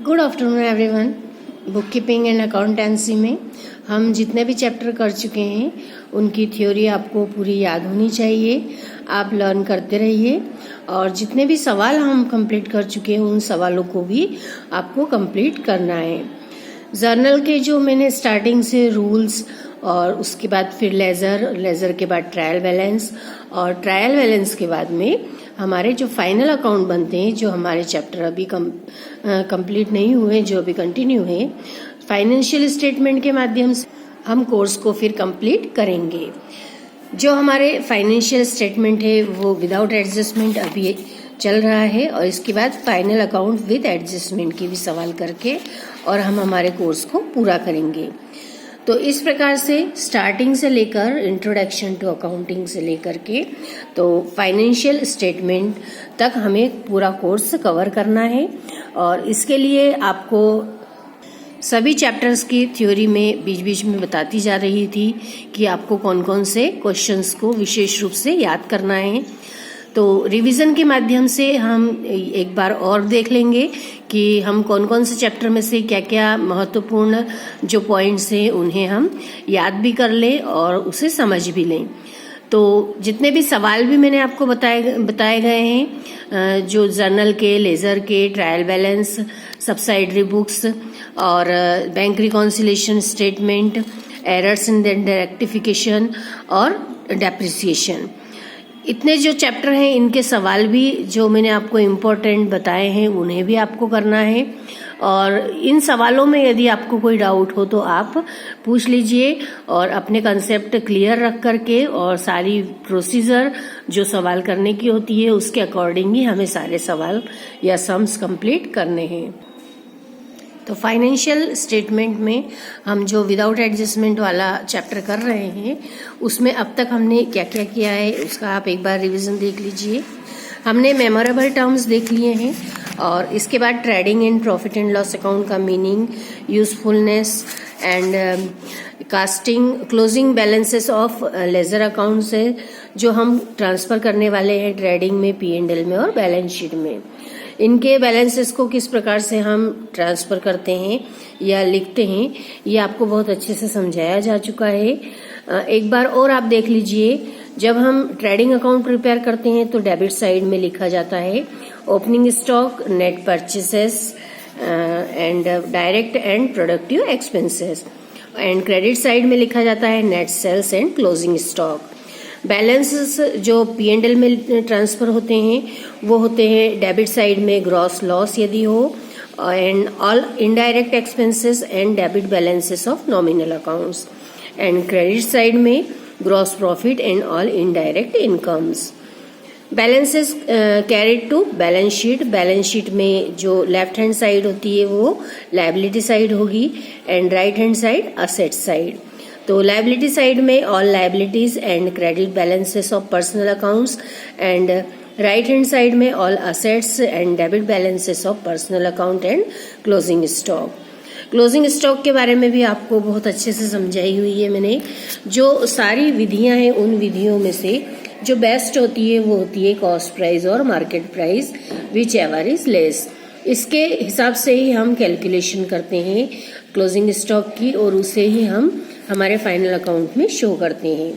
Good afternoon everyone. Book keeping and accountancy में हम जितने भी चैप्टर कर चुके हैं उनकी थ्योरी आपको पूरी याद होनी चाहिए। आप लर्न करते रहिए और जितने भी सवाल हम कंप्लीट कर चुके हैं उन सवालों को भी आपको कंप्लीट करना है। जर्नल के जो मैंने स्टार्टिंग से रूल्स और उसके बाद फिर लेजर के बाद ट्रायल बैलेंस और ट्रायल बैलेंस के बाद में हमारे जो फाइनल अकाउंट बनते हैं, जो हमारे चैप्टर अभी कंप्लीट नहीं हुए, जो अभी कंटिन्यू है, फाइनेंशियल स्टेटमेंट के माध्यम से हम कोर्स को फिर कंप्लीट करेंगे। जो हमारे फाइनेंशियल स्टेटमेंट है वो विदाउट एडजस्टमेंट अभी चल रहा है और इसके बाद फाइनल अकाउंट विद एडजस्टमेंट की भी सवाल करके और हम हमारे कोर्स को पूरा करेंगे। तो इस प्रकार से स्टार्टिंग से लेकर इंट्रोडक्शन टू अकाउंटिंग से लेकर के तो फाइनेंशियल स्टेटमेंट तक हमें पूरा कोर्स कवर करना है और इसके लिए आपको सभी चैप्टर्स की थ्योरी में बीच बीच में बताती जा रही थी कि आपको कौन कौन से क्वेश्चंस को विशेष रूप से याद करना है। तो रिवीजन के माध्यम से हम एक बार और देख लेंगे कि हम कौन कौन से चैप्टर में से क्या क्या महत्वपूर्ण जो पॉइंट्स हैं उन्हें हम याद भी कर लें और उसे समझ भी लें। तो जितने भी सवाल भी मैंने आपको बताए गए हैं, जो जर्नल के, लेजर के, ट्रायल बैलेंस, सब्सिडरी बुक्स और bank reconciliation statement, errors in the rectification और डेप्रिसिएशन, इतने जो चैप्टर हैं इनके सवाल भी जो मैंने आपको इम्पोर्टेंट बताए हैं उन्हें भी आपको करना है। और इन सवालों में यदि आपको कोई डाउट हो तो आप पूछ लीजिए और अपने कंसेप्ट क्लियर रख करके और सारी प्रोसीजर जो सवाल करने की होती है उसके अकॉर्डिंग ही हमें सारे सवाल या सम्स कंप्लीट करने हैं। तो फाइनेंशियल स्टेटमेंट में हम जो विदाउट एडजस्टमेंट वाला चैप्टर कर रहे हैं उसमें अब तक हमने क्या क्या किया है उसका आप एक बार रिवीजन देख लीजिए। हमने मेमोरेबल टर्म्स देख लिए हैं और इसके बाद trading and profit and loss account का meaning, usefulness and casting, closing balances of ledger account से जो हम ट्रांसफर करने वाले हैं ट्रेडिंग में, P&L में और बैलेंस शीट में, इनके बैलेंसेस को किस प्रकार से हम ट्रांसफर करते हैं या लिखते हैं ये आपको बहुत अच्छे से समझाया जा चुका है। एक बार और आप देख लीजिए, जब हम ट्रेडिंग अकाउंट प्रिपेयर करते हैं तो डेबिट साइड में लिखा जाता है opening stock, net purchases and direct and productive expenses, and credit side में लिखा जाता है net sales and closing stock. Balances जो P&L में ट्रांसफर होते हैं वो होते हैं डेबिट साइड में ग्रॉस लॉस यदि हो, and all indirect expenses and debit balances of nominal accounts, and credit side में gross profit and all indirect incomes. Balances carried to balance sheet, balance sheet में जो लेफ्ट हैंड साइड होती है वो liability side होगी and right hand side asset side. तो liability side में all liabilities and credit balances of personal accounts, and right hand side में all assets and debit balances of personal account and closing stock. Closing stock के बारे में भी आपको बहुत अच्छे से समझाई हुई है मैंने। जो सारी विधियां हैं उन विधियों में से जो बेस्ट होती है वो होती है कॉस्ट प्राइस और market price which ever is less. इसके हिसाब से ही हम कैलकुलेशन करते हैं क्लोजिंग स्टॉक की और उसे ही हम हमारे फाइनल अकाउंट में शो करते हैं।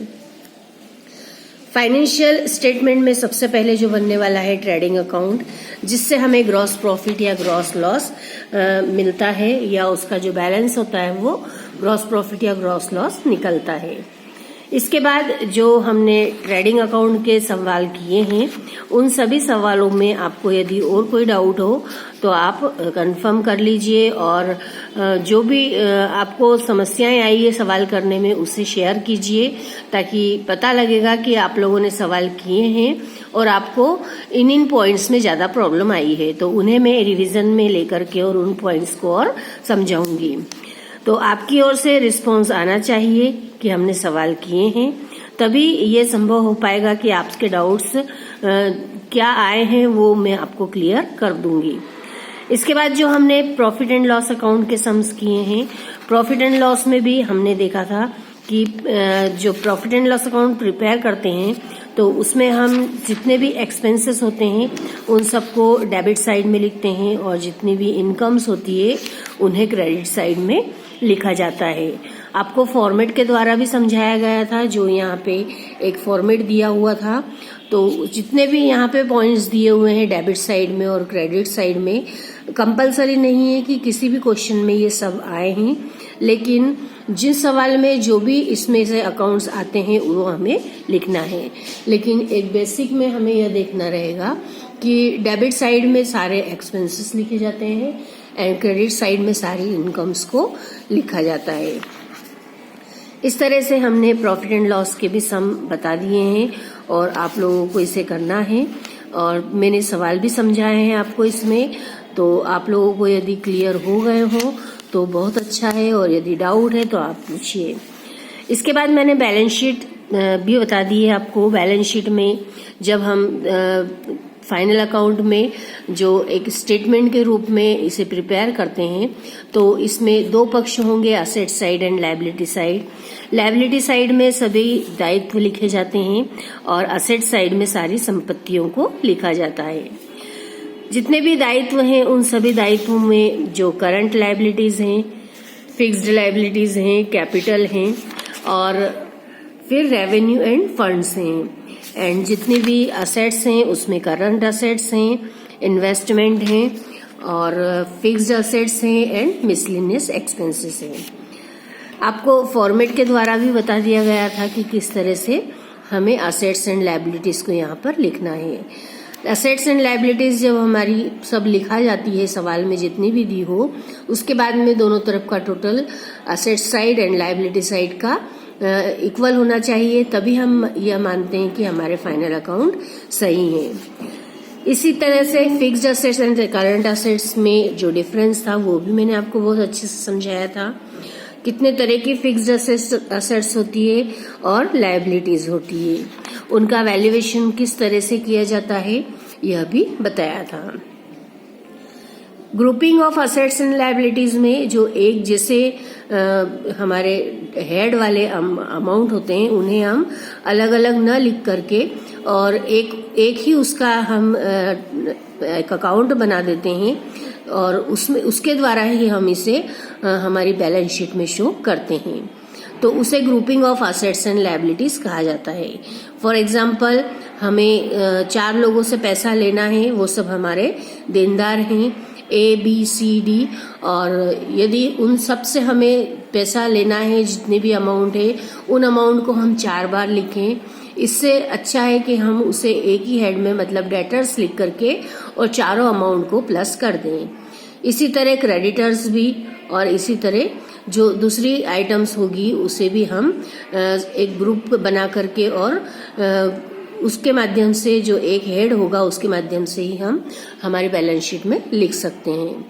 फाइनेंशियल स्टेटमेंट में सबसे पहले जो बनने वाला है ट्रेडिंग अकाउंट, जिससे हमें ग्रॉस प्रॉफिट या ग्रॉस लॉस मिलता है या उसका जो बैलेंस होता है वो ग्रॉस प्रॉफिट या ग्रॉस लॉस निकलता है। इसके बाद जो हमने ट्रेडिंग अकाउंट के सवाल किए हैं उन सभी सवालों में आपको यदि और कोई डाउट हो तो आप कंफर्म कर लीजिए और जो भी आपको समस्याएं आई है सवाल करने में उसे शेयर कीजिए ताकि पता लगेगा कि आप लोगों ने सवाल किए हैं और आपको इन पॉइंट्स में ज्यादा प्रॉब्लम आई है, तो उन्हें मैं रिवीजन में लेकर के और उन पॉइंट्स को और समझाऊंगी। तो आपकी ओर से रिस्पॉन्स आना चाहिए कि हमने सवाल किए हैं, तभी ये संभव हो पाएगा कि आपके डाउट्स क्या आए हैं वो मैं आपको क्लियर कर दूंगी। इसके बाद जो हमने प्रॉफिट एंड लॉस अकाउंट के सम्स किए हैं, प्रॉफिट एंड लॉस में भी हमने देखा था कि जो profit and loss account prepare करते हैं तो उसमें हम जितने भी एक्सपेंसेस होते हैं उन सबको डेबिट साइड में लिखते हैं और जितनी भी इनकम्स होती है उन्हें क्रेडिट साइड में लिखा जाता है। आपको फॉर्मेट के द्वारा भी समझाया गया था, जो यहाँ पे एक फॉर्मेट दिया हुआ था। तो जितने भी यहाँ पे पॉइंट्स दिए हुए हैं डेबिट साइड में और क्रेडिट साइड में, कंपलसरी नहीं है कि किसी भी क्वेश्चन में ये सब आए हैं, लेकिन जिस सवाल में जो भी इसमें से अकाउंट्स आते हैं वो हमें लिखना है। लेकिन एक बेसिक में हमें यह देखना रहेगा कि डेबिट साइड में सारे एक्सपेंसेस लिखे जाते हैं एंड क्रेडिट साइड में सारी इनकम्स को लिखा जाता है। इस तरह से हमने प्रॉफिट एंड लॉस के भी सम बता दिए हैं और आप लोगों को इसे करना है, और मैंने सवाल भी समझाए हैं आपको इसमें। तो आप लोगों को यदि क्लियर हो गए हो तो बहुत अच्छा है, और यदि डाउट है तो आप पूछिए। इसके बाद मैंने बैलेंस शीट भी बता दी है आपको। बैलेंस शीट में जब हम फाइनल अकाउंट में जो एक स्टेटमेंट के रूप में इसे प्रिपेयर करते हैं, तो इसमें दो पक्ष होंगे, asset side and liability side. Liability side में सभी दायित्व लिखे जाते हैं और असेट साइड में सारी संपत्तियों को लिखा जाता है। जितने भी दायित्व हैं उन सभी दायित्वों में जो करंट लायबिलिटीज हैं, फिक्स्ड लायबिलिटीज हैं, कैपिटल हैं और फिर रेवेन्यू एंड फंड्स हैं। एंड जितने भी असेट्स हैं उसमें करंट असेट्स हैं, इन्वेस्टमेंट हैं और फिक्स्ड असेट्स हैं एंड मिसलेनियस एक्सपेंसेस हैं। आपको फॉर्मेट के द्वारा भी बता दिया गया था कि किस तरह से हमें असेट्स एंड लायबिलिटीज को यहाँ पर लिखना है। असेट्स एंड लायबिलिटीज जब हमारी सब लिखा जाती है सवाल में जितनी भी दी हो, उसके बाद में दोनों तरफ का total asset side and liability side का इक्वल होना चाहिए, तभी हम यह मानते हैं कि हमारे फाइनल अकाउंट सही है। इसी तरह से fixed assets and current assets में जो डिफरेंस था वो भी मैंने आपको बहुत अच्छे से समझाया था। कितने तरह की फिक्स्ड असेट्स होती है और लायबिलिटीज होती है, उनका वैल्यूएशन किस तरह से किया जाता है यह भी बताया था। Grouping of assets and liabilities में जो एक जैसे हमारे हेड वाले अमाउंट होते हैं उन्हें हम अलग अलग न लिख करके और एक ही उसका हम एक अकाउंट बना देते हैं और उसमें उसके द्वारा ही हम इसे हमारी बैलेंस शीट में शो करते हैं, तो उसे grouping of assets and liabilities कहा जाता है। फॉर एग्जाम्पल हमें 4 लोगों से पैसा लेना है, वो सब हमारे देनदार हैं ABCD, और यदि उन सब से हमें पैसा लेना है जितने भी अमाउंट है उन अमाउंट को हम 4 बार लिखें। इससे अच्छा है कि हम उसे एक ही हेड में मतलब डेटर्स लिख करके और चारों अमाउंट को प्लस कर दें। इसी तरह क्रेडिटर्स भी, और इसी तरह जो दूसरी आइटम्स होगी उसे भी हम एक ग्रुप बना करके और उसके माध्यम से जो एक हेड होगा उसके माध्यम से ही हम हमारी बैलेंस शीट में लिख सकते हैं,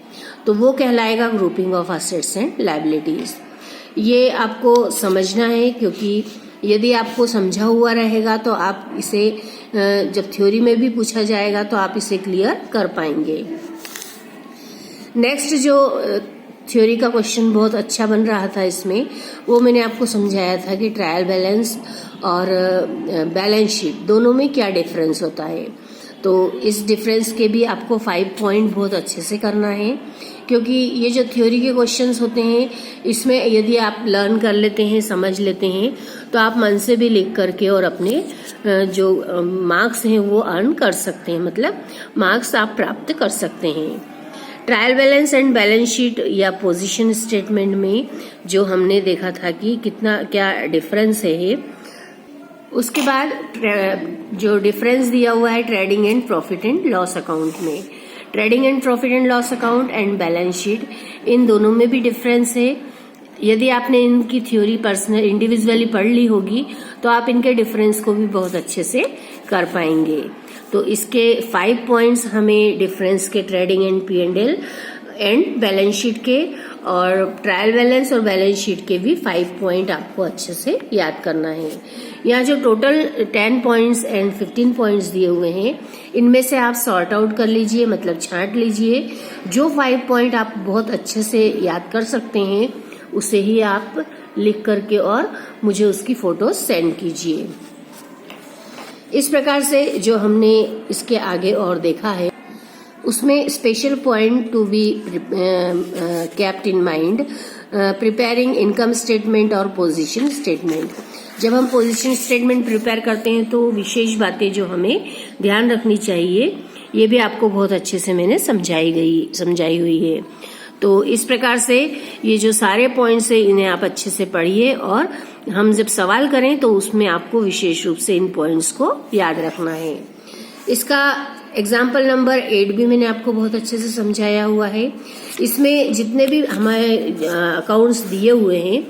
तो वो कहलाएगा grouping of assets and liabilities. ये आपको समझना है, क्योंकि यदि आपको समझा हुआ रहेगा तो आप इसे जब थ्योरी में भी पूछा जाएगा तो आप इसे क्लियर कर पाएंगे। नेक्स्ट जो थ्योरी का क्वेश्चन बहुत अच्छा बन रहा था इसमें, वो मैंने आपको समझाया था कि ट्रायल बैलेंस और बैलेंस शीट दोनों में क्या डिफरेंस होता है। तो इस डिफरेंस के भी आपको 5 पॉइंट बहुत अच्छे से करना है, क्योंकि ये जो थ्योरी के क्वेश्चंस होते हैं इसमें यदि आप लर्न कर लेते हैं, समझ लेते हैं, तो आप मन से भी लिख करके और अपने जो मार्क्स हैं वो अर्न कर सकते हैं, मतलब मार्क्स आप प्राप्त कर सकते हैं। Trial balance and balance sheet या पोजीशन स्टेटमेंट में जो हमने देखा था कि कितना क्या डिफरेंस है, उसके बाद जो डिफरेंस दिया हुआ है trading and profit and loss account में, trading and profit and loss account and balance sheet, इन दोनों में भी डिफरेंस है। यदि आपने इनकी थ्योरी पर्सनल इंडिविजुअली पढ़ ली होगी तो आप इनके डिफरेंस को भी बहुत अच्छे से कर पाएंगे। तो इसके 5 पॉइंट्स हमें डिफरेंस के trading and P&L and balance sheet के, और ट्रायल बैलेंस और बैलेंस शीट के भी 5 पॉइंट आपको अच्छे से याद करना है। यहाँ जो टोटल 10 पॉइंट्स एंड 15 पॉइंट्स दिए हुए हैं, इनमें से आप सॉर्ट आउट कर लीजिए, मतलब छांट लीजिए। जो 5 पॉइंट आप बहुत अच्छे से याद कर सकते हैं उसे ही आप लिख करके और मुझे उसकी फोटो सेंड कीजिए। इस प्रकार से जो हमने इसके आगे और देखा है उसमें special point to be kept in mind, preparing income statement और पोजीशन स्टेटमेंट। जब हम पोजीशन स्टेटमेंट प्रिपेयर करते हैं तो विशेष बातें जो हमें ध्यान रखनी चाहिए ये भी आपको बहुत अच्छे से मैंने समझाई हुई है। तो इस प्रकार से ये जो सारे पॉइंट्स है इन्हें आप अच्छे से पढ़िए और हम जब सवाल करें तो उसमें आपको विशेष रूप से इन पॉइंट्स को याद रखना है। इसका एग्जाम्पल नंबर 8 भी मैंने आपको बहुत अच्छे से समझाया हुआ है। इसमें जितने भी हमारे अकाउंट्स दिए हुए हैं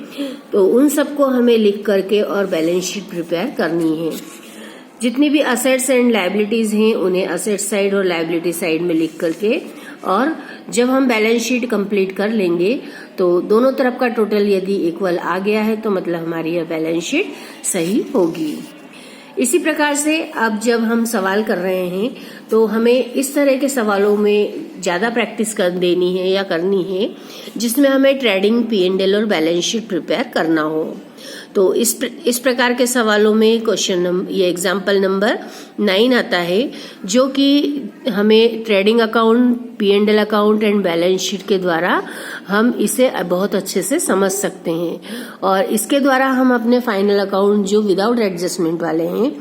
तो उन सबको हमें लिख करके और बैलेंस शीट प्रिपेयर करनी है। जितनी भी असेट्स एंड लायबिलिटीज हैं उन्हें असेट साइड और लायबिलिटी साइड में लिख करके, और जब हम बैलेंस शीट कंप्लीट कर लेंगे तो दोनों तरफ का टोटल यदि इक्वल आ गया है तो मतलब हमारी यह बैलेंस शीट सही होगी। इसी प्रकार से अब जब हम सवाल कर रहे हैं तो हमें इस तरह के सवालों में ज्यादा प्रैक्टिस कर देनी है या करनी है जिसमें हमें ट्रेडिंग, P&L और बैलेंस शीट प्रिपेयर करना हो। तो इस प्रकार के सवालों में ये एग्जाम्पल नंबर 9 आता है जो कि हमें trading account, P&L account and balance sheet के द्वारा हम इसे बहुत अच्छे से समझ सकते हैं और इसके द्वारा हम अपने फाइनल अकाउंट जो विदाउट एडजस्टमेंट वाले हैं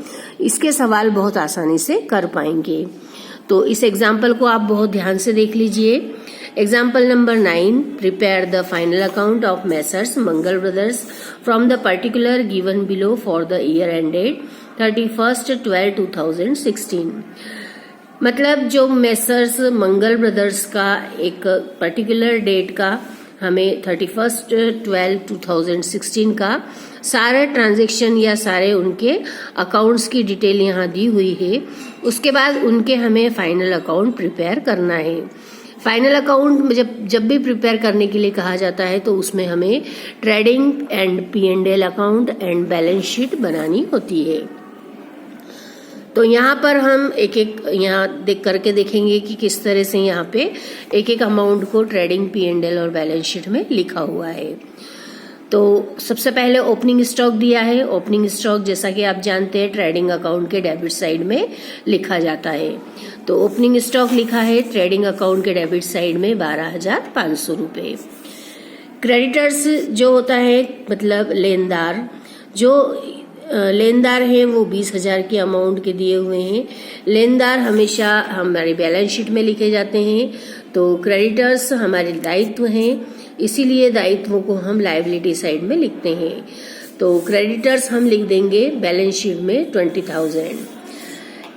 इसके सवाल बहुत आसानी से कर पाएंगे। तो इस एग्जाम्पल को आप बहुत ध्यान से देख लीजिए। Example number 9, prepare the final account of messrs Mangal brothers from the particular given below for the year ended 31/12/2016। मतलब जो मेसर्स मंगल ब्रदर्स का एक पर्टिकुलर डेट का हमें 31/12/2016 का सारे ट्रांजैक्शन या सारे उनके अकाउंट्स की डिटेल यहाँ दी हुई है। उसके बाद उनके हमें फाइनल अकाउंट प्रिपेयर करना है। फाइनल अकाउंट जब भी प्रिपेयर करने के लिए कहा जाता है तो उसमें हमें trading and P&L account and balance sheet बनानी होती है। तो यहाँ पर हम एक यहाँ देख करके देखेंगे कि किस तरह से यहाँ पे एक अमाउंट को ट्रेडिंग, P&L और बैलेंस शीट में लिखा हुआ है। तो सबसे पहले ओपनिंग स्टॉक दिया है। ओपनिंग स्टॉक जैसा कि आप जानते हैं ट्रेडिंग अकाउंट के डेबिट साइड में लिखा जाता है। तो ओपनिंग स्टॉक लिखा है ट्रेडिंग अकाउंट के डेबिट साइड में 12,500 रुपए। क्रेडिटर्स जो होता है मतलब लेनदार, जो लेनदार हैं वो 20,000 की अमाउंट के दिए हुए हैं। लेनदार हमेशा हमारे बैलेंस शीट में लिखे जाते हैं। तो क्रेडिटर्स हमारे दायित्व हैं, इसीलिए दायित्वों को हम लायबिलिटी साइड में लिखते हैं। तो क्रेडिटर्स हम लिख देंगे बैलेंस शीट में 20,000।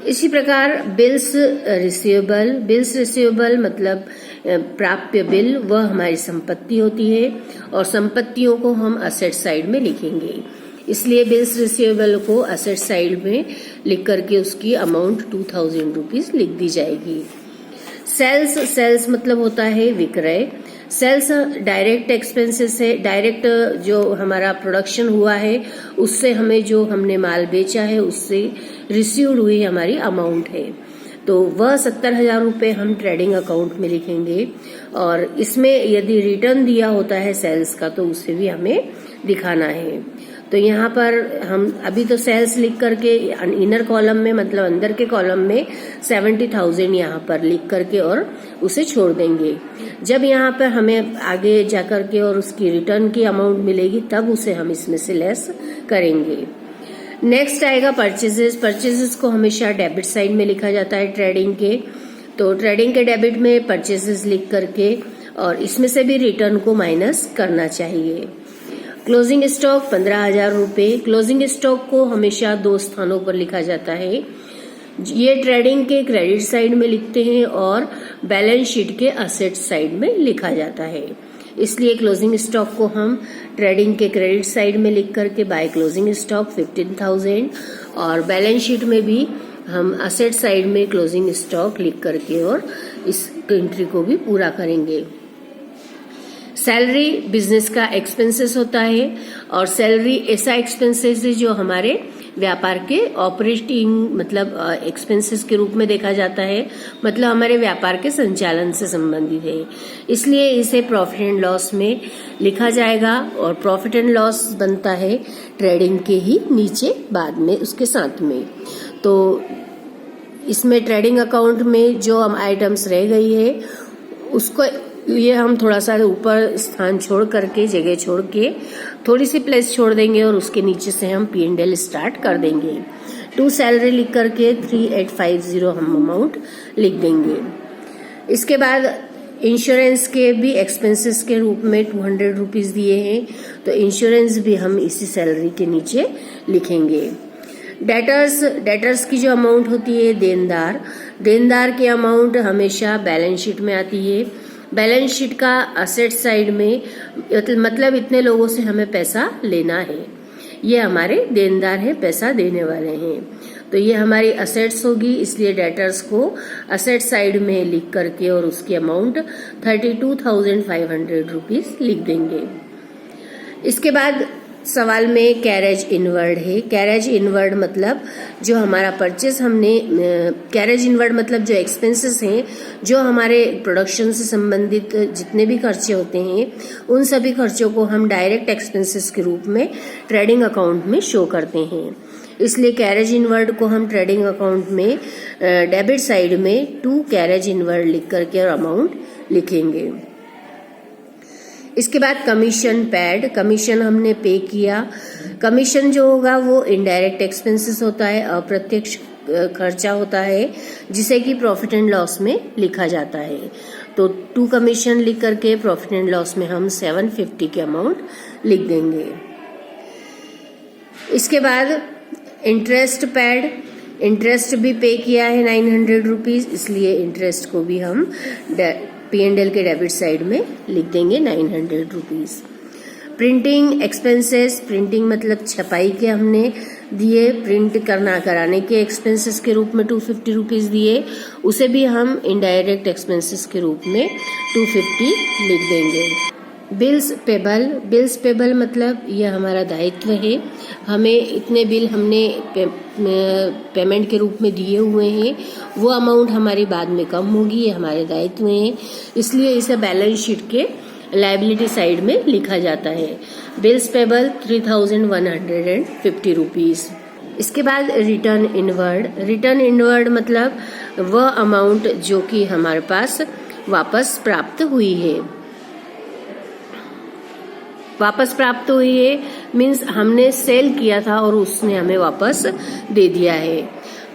इसी प्रकार बिल्स रिसीवेबल मतलब प्राप्य बिल, वह हमारी संपत्ति होती है और संपत्तियों को हम असेट साइड में लिखेंगे, इसलिए बिल्स रिसीवेबल को असेट साइड में लिख करके उसकी अमाउंट 2,000 रुपीज लिख दी जाएगी। सेल्स मतलब होता है विक्रय। सेल्स डायरेक्ट एक्सपेंसेस है, डायरेक्ट जो हमारा प्रोडक्शन हुआ है उससे हमें जो हमने माल बेचा है उससे रिसीव्ड हुई हमारी अमाउंट है। तो वह 70,000 रुपए हम ट्रेडिंग अकाउंट में लिखेंगे और इसमें यदि रिटर्न दिया होता है सेल्स का तो उसे भी हमें दिखाना है। तो यहाँ पर हम अभी तो सेल्स लिख करके इनर कॉलम में मतलब अंदर के कॉलम में 70,000 यहाँ पर लिख करके और उसे छोड़ देंगे। जब यहाँ पर हमें आगे जाकर के और उसकी रिटर्न की अमाउंट मिलेगी तब उसे हम इसमें से लेस करेंगे। नेक्स्ट आएगा परचेजेस। परचेजेस को हमेशा डेबिट साइड में लिखा जाता है ट्रेडिंग के। तो ट्रेडिंग के डेबिट में परचेजेस लिख करके और इसमें से भी रिटर्न को माइनस करना चाहिए। क्लोजिंग स्टॉक 15,000 रुपए। क्लोजिंग स्टॉक को हमेशा 2 स्थानों पर लिखा जाता है। ये ट्रेडिंग के क्रेडिट साइड में लिखते हैं और बैलेंस शीट के असेट साइड में लिखा जाता है, इसलिए क्लोजिंग स्टॉक को हम ट्रेडिंग के क्रेडिट साइड में लिख करके बाय क्लोजिंग स्टॉक 15,000 और बैलेंस शीट में भी हम असेट साइड में क्लोजिंग स्टॉक लिख करके और इस एंट्री को भी पूरा करेंगे। सैलरी बिजनेस का एक्सपेंसेस होता है और सैलरी ऐसा एक्सपेंसेस है जो हमारे व्यापार के ऑपरेटिंग मतलब एक्सपेंसेस के रूप में देखा जाता है, मतलब हमारे व्यापार के संचालन से संबंधित है, इसलिए इसे प्रॉफिट एंड लॉस में लिखा जाएगा और प्रॉफिट एंड लॉस बनता है ट्रेडिंग के ही नीचे बाद में उसके साथ में। तो इसमें ट्रेडिंग अकाउंट में जो हम आइटम्स रह गई है उसको ये हम थोड़ा सा ऊपर स्थान छोड़ करके, जगह छोड़ के थोड़ी सी प्लेस छोड़ देंगे और उसके नीचे से हम P&L स्टार्ट कर देंगे। टू सैलरी लिख करके 3850 हम अमाउंट लिख देंगे। इसके बाद इंश्योरेंस के भी एक्सपेंसेस के रूप में 200 रुपीज दिए हैं, तो इंश्योरेंस भी हम इसी सैलरी के नीचे लिखेंगे। डेटर्स की जो अमाउंट होती है, देनदार की अमाउंट हमेशा बैलेंस शीट में आती है। बैलेंस शीट का असेट साइड में मतलब इतने लोगों से हमें पैसा लेना है, ये हमारे देनदार है, पैसा देने वाले हैं, तो ये हमारी असेट्स होगी। इसलिए डेटर्स को असेट साइड में लिख करके और उसकी अमाउंट 32,500 रुपीज लिख देंगे। इसके बाद सवाल में कैरेज इनवर्ड है। कैरेज इनवर्ड मतलब जो हमारा परचेस कैरेज इनवर्ड मतलब जो एक्सपेंसेस हैं, जो हमारे प्रोडक्शन से संबंधित जितने भी खर्चे होते हैं, उन सभी खर्चों को हम डायरेक्ट एक्सपेंसेस के रूप में ट्रेडिंग अकाउंट में शो करते हैं। इसलिए कैरेज इनवर्ड को हम ट्रेडिंग अकाउंट में डेबिट साइड में 2 कैरेज इनवर्ड लिख करके और अमाउंट लिखेंगे। इसके बाद कमीशन पेड, कमीशन हमने पे किया। कमीशन जो होगा वो इनडायरेक्ट एक्सपेंसेस होता है, अप्रत्यक्ष खर्चा होता है, जिसे कि प्रॉफिट एंड लॉस में लिखा जाता है। तो 2 कमीशन लिख करके प्रॉफिट एंड लॉस में हम 750 के अमाउंट लिख देंगे। इसके बाद इंटरेस्ट पेड, इंटरेस्ट भी पे किया है 900 रुपीज, इसलिए इंटरेस्ट को भी हम P&L के डेबिट साइड में लिख देंगे 900 रुपीज। प्रिंटिंग एक्सपेंसेस, प्रिंटिंग मतलब छपाई के हमने दिए, प्रिंट कराने के एक्सपेंसेस के रूप में 250 रुपीज दिए, उसे भी हम इनडायरेक्ट एक्सपेंसेस के रूप में 250 लिख देंगे। बिल्स पेबल मतलब यह हमारा दायित्व है, हमें इतने बिल हमने पेमेंट के रूप में दिए हुए हैं, वो अमाउंट हमारी बाद में कम होगी, ये हमारे दायित्व हैं, इसलिए इसे बैलेंस शीट के लायबिलिटी साइड में लिखा जाता है। Bills payable 3150 rupees. इसके बाद रिटर्न इनवर्ड मतलब वह अमाउंट जो कि हमारे पास वापस प्राप्त हुई है। वापस प्राप्त हुई है मीन्स हमने सेल किया था और उसने हमें वापस दे दिया है,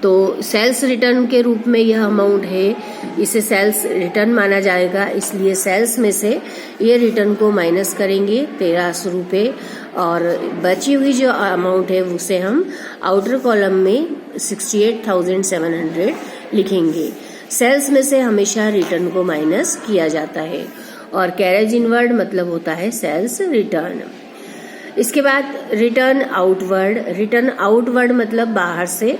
तो सेल्स रिटर्न के रूप में यह अमाउंट है, इसे सेल्स रिटर्न माना जाएगा। इसलिए सेल्स में से ये रिटर्न को माइनस करेंगे 1300 रुपये, और बची हुई जो अमाउंट है उसे हम आउटर कॉलम में 68,700 लिखेंगे। सेल्स में से हमेशा रिटर्न को माइनस किया जाता है, और कैरेज इनवर्ड मतलब होता है सेल्स रिटर्न। इसके बाद रिटर्न आउटवर्ड मतलब बाहर से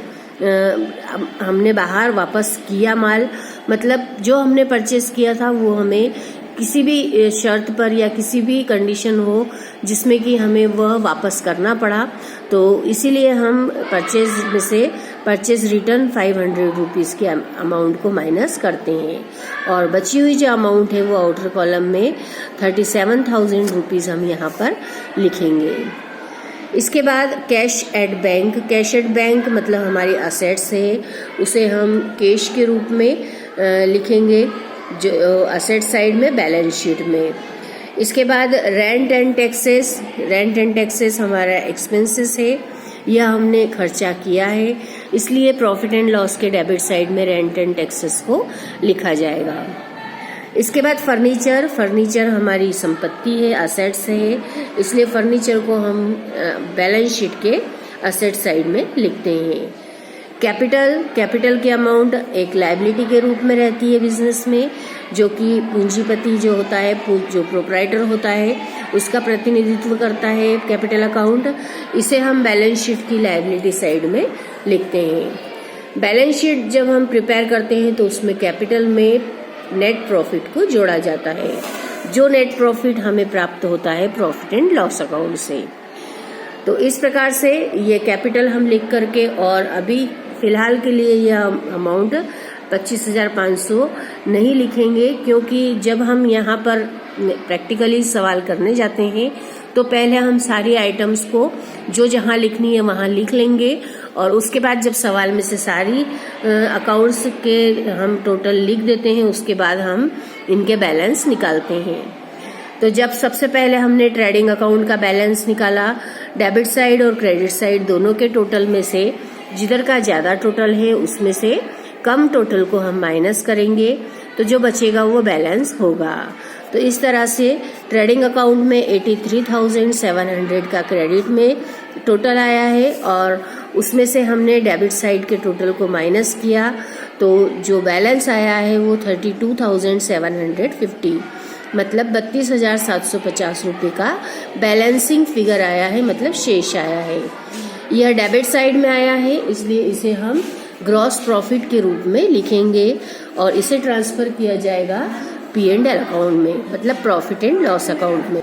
हमने बाहर वापस किया माल, मतलब जो हमने परचेस किया था वो हमें किसी भी शर्त पर या किसी भी कंडीशन हो जिसमें कि हमें वह वापस करना पड़ा, तो इसीलिए हम परचेज में से परचेज रिटर्न 500 रुपीज़ के अमाउंट को माइनस करते हैं, और बची हुई जो अमाउंट है वो आउटर कॉलम में 37,000 रुपीज़ हम यहाँ पर लिखेंगे। इसके बाद कैश एट बैंक मतलब हमारी असेट्स है, उसे हम कैश के रूप में लिखेंगे जो असेट साइड में बैलेंस शीट में। इसके बाद रेंट एंड टैक्सेस हमारा एक्सपेंसेस है, यह हमने खर्चा किया है, इसलिए प्रॉफिट एंड लॉस के डेबिट साइड में रेंट एंड टैक्सेस को लिखा जाएगा। इसके बाद फर्नीचर हमारी संपत्ति है, असेट्स है, इसलिए फर्नीचर को हम बैलेंस शीट के असेट साइड में लिखते हैं। कैपिटल की अमाउंट एक लायबिलिटी के रूप में रहती है बिजनेस में, जो कि पूंजीपति जो होता है, जो प्रोप्राइटर होता है, उसका प्रतिनिधित्व करता है कैपिटल अकाउंट, इसे हम बैलेंस शीट की लायबिलिटी साइड में लिखते हैं। बैलेंस शीट जब हम प्रिपेयर करते हैं तो उसमें कैपिटल में नेट प्रॉफिट को जोड़ा जाता है, जो नेट प्रॉफिट हमें प्राप्त होता है प्रॉफिट एंड लॉस अकाउंट से। तो इस प्रकार से ये कैपिटल हम लिख करके, और अभी फिलहाल के लिए यह अमाउंट 25,500 नहीं लिखेंगे, क्योंकि जब हम यहाँ पर प्रैक्टिकली सवाल करने जाते हैं तो पहले हम सारी आइटम्स को जो जहाँ लिखनी है वहाँ लिख लेंगे, और उसके बाद जब सवाल में से सारी अकाउंट्स के हम टोटल लिख देते हैं, उसके बाद हम इनके बैलेंस निकालते हैं। तो जब सबसे पहले हमने ट्रेडिंग अकाउंट का बैलेंस निकाला, डेबिट साइड और क्रेडिट साइड दोनों के टोटल में से जिधर का ज्यादा टोटल है उसमें से कम टोटल को हम माइनस करेंगे, तो जो बचेगा वो बैलेंस होगा। तो इस तरह से ट्रेडिंग अकाउंट में 83,700 का क्रेडिट में टोटल आया है और उसमें से हमने डेबिट साइड के टोटल को माइनस किया, तो जो बैलेंस आया है वो 32,750 मतलब 32,750 रुपये का बैलेंसिंग फिगर आया है, मतलब शेष आया है। यह डेबिट साइड में आया है, इसलिए इसे हम ग्रॉस प्रॉफिट के रूप में लिखेंगे और इसे ट्रांसफर किया जाएगा P&L अकाउंट में, मतलब प्रॉफिट एंड लॉस अकाउंट में।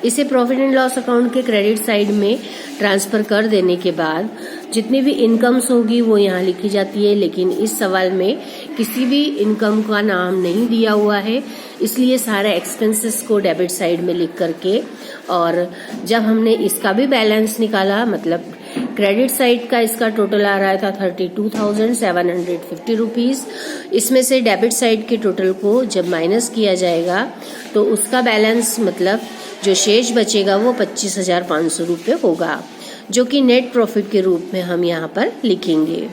इसे प्रॉफिट एंड लॉस अकाउंट के क्रेडिट साइड में ट्रांसफर कर देने के बाद जितनी भी इनकम्स होगी वो यहाँ लिखी जाती है, लेकिन इस सवाल में किसी भी इनकम का नाम नहीं दिया हुआ है, इसलिए सारे एक्सपेंसेस को डेबिट साइड में लिख करके, और जब हमने इसका भी बैलेंस निकाला, मतलब क्रेडिट साइड का इसका टोटल आ रहा था 32,750 रुपीज, इसमें से डेबिट साइड के टोटल को जब माइनस किया जाएगा तो उसका बैलेंस, मतलब जो शेष बचेगा वो 25,500 रुपये होगा, जो कि नेट प्रॉफिट के रूप में हम यहाँ पर लिखेंगे।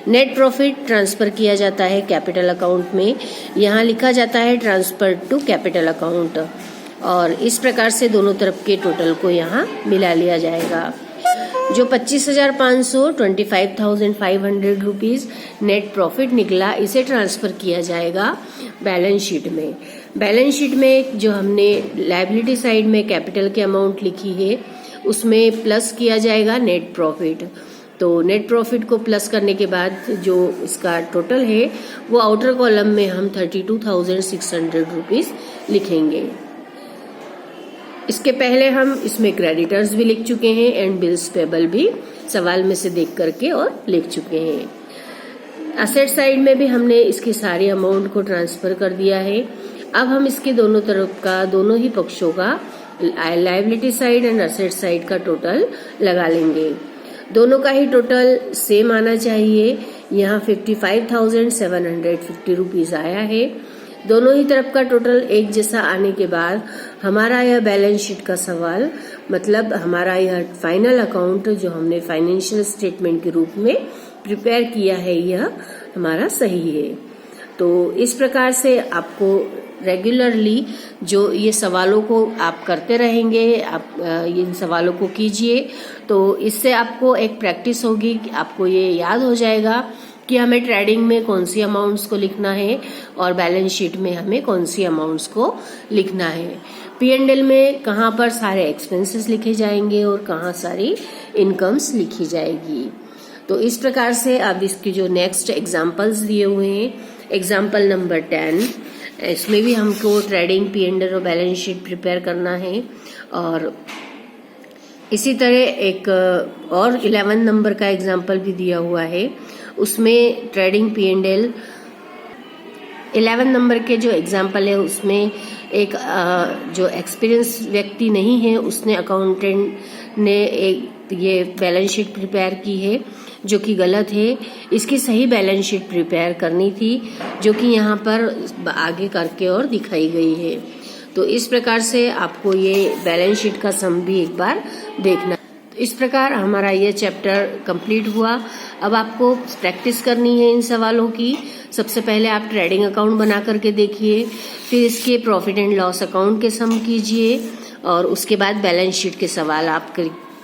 नेट प्रॉफिट ट्रांसफर किया जाता है कैपिटल अकाउंट में, यहाँ लिखा जाता है ट्रांसफर टू कैपिटल अकाउंट, और इस प्रकार से दोनों तरफ के टोटल को यहाँ मिला लिया जाएगा। जो 25,500 25,500 रुपीज नेट प्रॉफिट निकला, इसे ट्रांसफर किया जाएगा बैलेंस शीट में। बैलेंस शीट में जो हमने लायबिलिटी साइड में कैपिटल की अमाउंट लिखी है उसमें प्लस किया जाएगा नेट प्रॉफिट। तो नेट प्रॉफिट को प्लस करने के बाद जो इसका टोटल है वो आउटर कॉलम में हम 32,600 रुपीज लिखेंगे। इसके पहले हम इसमें क्रेडिटर्स भी लिख चुके हैं एंड बिल्स पेबल भी सवाल में से देख करके और लिख चुके हैं। असेट साइड में भी हमने इसकी सारी अमाउंट को ट्रांसफर कर दिया है। अब हम इसके दोनों तरफ का, दोनों ही पक्षों का, liability side and asset side का टोटल लगा लेंगे। दोनों का ही टोटल सेम आना चाहिए। यहाँ 55,750 रुपीज आया है। दोनों ही तरफ का टोटल एक जैसा आने के बाद हमारा यह बैलेंस शीट का सवाल, मतलब हमारा यह फाइनल अकाउंट जो हमने फाइनेंशियल स्टेटमेंट के रूप में प्रिपेयर किया है, यह हमारा सही है। तो इस प्रकार से आपको रेगुलरली जो ये सवालों को आप करते रहेंगे, आप इन सवालों को कीजिए, तो इससे आपको एक प्रैक्टिस होगी कि आपको ये याद हो जाएगा कि हमें ट्रेडिंग में कौन सी अमाउंट्स को लिखना है और बैलेंस शीट में हमें कौन सी अमाउंट्स को लिखना है। P&L में कहाँ पर सारे एक्सपेंसेस लिखे जाएंगे और कहाँ सारी इनकम्स लिखी जाएगी। तो इस प्रकार से अब इसकी जो नेक्स्ट एग्जाम्पल्स दिए हुए हैं, एग्जाम्पल नंबर 10, इसमें भी हमको ट्रेडिंग P&L और बैलेंस शीट प्रिपेयर करना है। और इसी तरह एक और 11 नंबर का एग्जाम्पल भी दिया हुआ है, उसमें ट्रेडिंग P&L 11 नंबर के जो एग्जाम्पल है उसमें एक जो एक्सपीरियंस व्यक्ति नहीं है, उसने अकाउंटेंट ने एक ये बैलेंस शीट प्रिपेयर की है जो कि गलत है। इसकी सही बैलेंस शीट प्रिपेयर करनी थी, जो कि यहाँ पर आगे करके और दिखाई गई है। तो इस प्रकार से आपको ये बैलेंस शीट का सम भी एक बार देखना। इस प्रकार हमारा ये चैप्टर कंप्लीट हुआ। अब आपको प्रैक्टिस करनी है इन सवालों की। सबसे पहले आप ट्रेडिंग अकाउंट बना करके देखिए, फिर इसके प्रॉफिट एंड लॉस अकाउंट के सम कीजिए और उसके बाद बैलेंस शीट के सवाल आप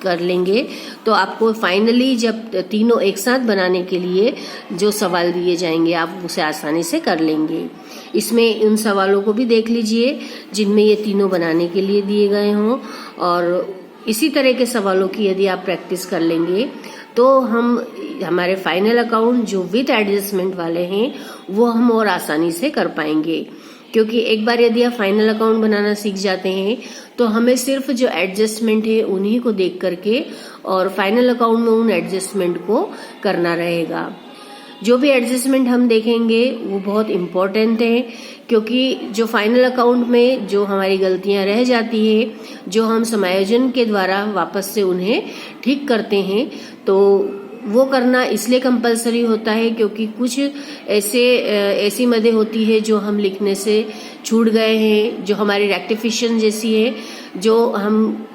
कर लेंगे। तो आपको फाइनली जब तीनों एक साथ बनाने के लिए जो सवाल दिए जाएंगे आप उसे आसानी से कर लेंगे। इसमें उन सवालों को भी देख लीजिए जिनमें ये तीनों बनाने के लिए दिए गए हों, और इसी तरह के सवालों की यदि आप प्रैक्टिस कर लेंगे तो हमारे फाइनल अकाउंट जो विद एडजस्टमेंट वाले हैं वो हम और आसानी से कर पाएंगे। क्योंकि एक बार यदि आप फाइनल अकाउंट बनाना सीख जाते हैं तो हमें सिर्फ जो एडजस्टमेंट है उन्हीं को देख करके और फाइनल अकाउंट में उन एडजस्टमेंट को करना रहेगा। जो भी एडजस्टमेंट हम देखेंगे वो बहुत इम्पोर्टेंट है, क्योंकि जो फाइनल अकाउंट में जो हमारी गलतियां रह जाती है, जो हम समायोजन के द्वारा वापस से उन्हें ठीक करते हैं, तो वो करना इसलिए कंपलसरी होता है क्योंकि कुछ ऐसी मदें होती है जो हम लिखने से छूट गए हैं, जो हमारी रेक्टिफिकेशन जैसी है, जो हम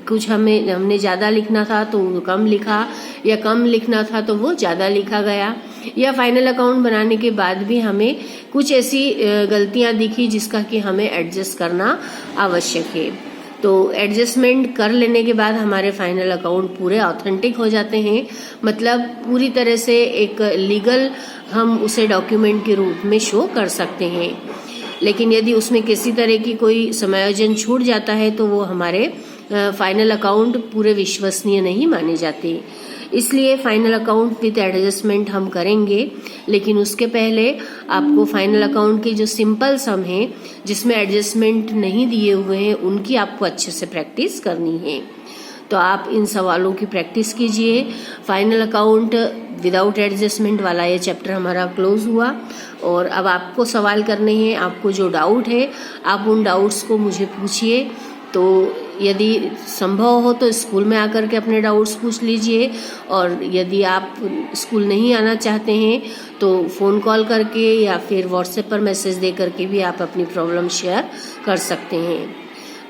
कुछ हमने ज़्यादा लिखना था तो वो कम लिखा, या कम लिखना था तो वो ज़्यादा लिखा गया, या फाइनल अकाउंट बनाने के बाद भी हमें कुछ ऐसी गलतियां दिखी जिसका कि हमें एडजस्ट करना आवश्यक है। तो एडजस्टमेंट कर लेने के बाद हमारे फाइनल अकाउंट पूरे ऑथेंटिक हो जाते हैं, मतलब पूरी तरह से एक लीगल हम उसे डॉक्यूमेंट के रूप में शो कर सकते हैं। लेकिन यदि उसमें किसी तरह की कोई समायोजन छूट जाता है तो वो हमारे फाइनल अकाउंट पूरे विश्वसनीय नहीं माने जाते। इसलिए फाइनल अकाउंट विद एडजस्टमेंट हम करेंगे, लेकिन उसके पहले आपको फाइनल अकाउंट के जो सिंपल सम है जिसमें एडजस्टमेंट नहीं दिए हुए हैं उनकी आपको अच्छे से प्रैक्टिस करनी है। तो आप इन सवालों की प्रैक्टिस कीजिए। फाइनल अकाउंट विदाउट एडजस्टमेंट वाला ये चैप्टर हमारा क्लोज हुआ, और अब आपको सवाल करने हैं। आपको जो डाउट है आप उन डाउट्स को मुझे पूछिए। तो यदि संभव हो तो स्कूल में आकर के अपने डाउट्स पूछ लीजिए, और यदि आप स्कूल नहीं आना चाहते हैं तो फ़ोन कॉल करके या फिर व्हाट्सएप पर मैसेज दे करके भी आप अपनी प्रॉब्लम शेयर कर सकते हैं।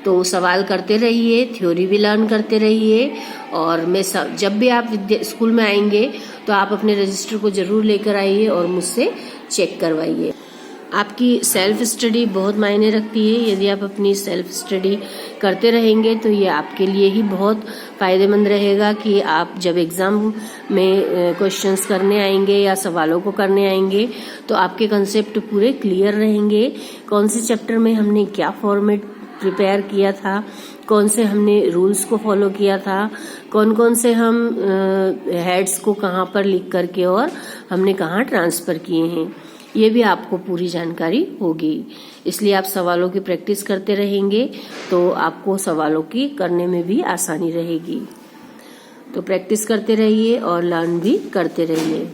तो सवाल करते रहिए, थ्योरी भी लर्न करते रहिए, और जब भी आप स्कूल में आएंगे तो आप अपने रजिस्टर को ज़रूर लेकर आइए और मुझसे चेक करवाइए। आपकी सेल्फ स्टडी बहुत मायने रखती है। यदि आप अपनी सेल्फ स्टडी करते रहेंगे तो ये आपके लिए ही बहुत फ़ायदेमंद रहेगा कि आप जब एग्ज़ाम में क्वेश्चंस करने आएंगे या सवालों को करने आएंगे तो आपके कंसेप्ट पूरे क्लियर रहेंगे। कौन से चैप्टर में हमने क्या फॉर्मेट प्रिपेयर किया था, कौन से हमने रूल्स को फॉलो किया था, कौन कौन से हम हेड्स को कहाँ पर लिख करके और हमने कहाँ ट्रांसफ़र किए हैं, ये भी आपको पूरी जानकारी होगी। इसलिए आप सवालों की प्रैक्टिस करते रहेंगे तो आपको सवालों की करने में भी आसानी रहेगी। तो प्रैक्टिस करते रहिए और लर्न भी करते रहिए।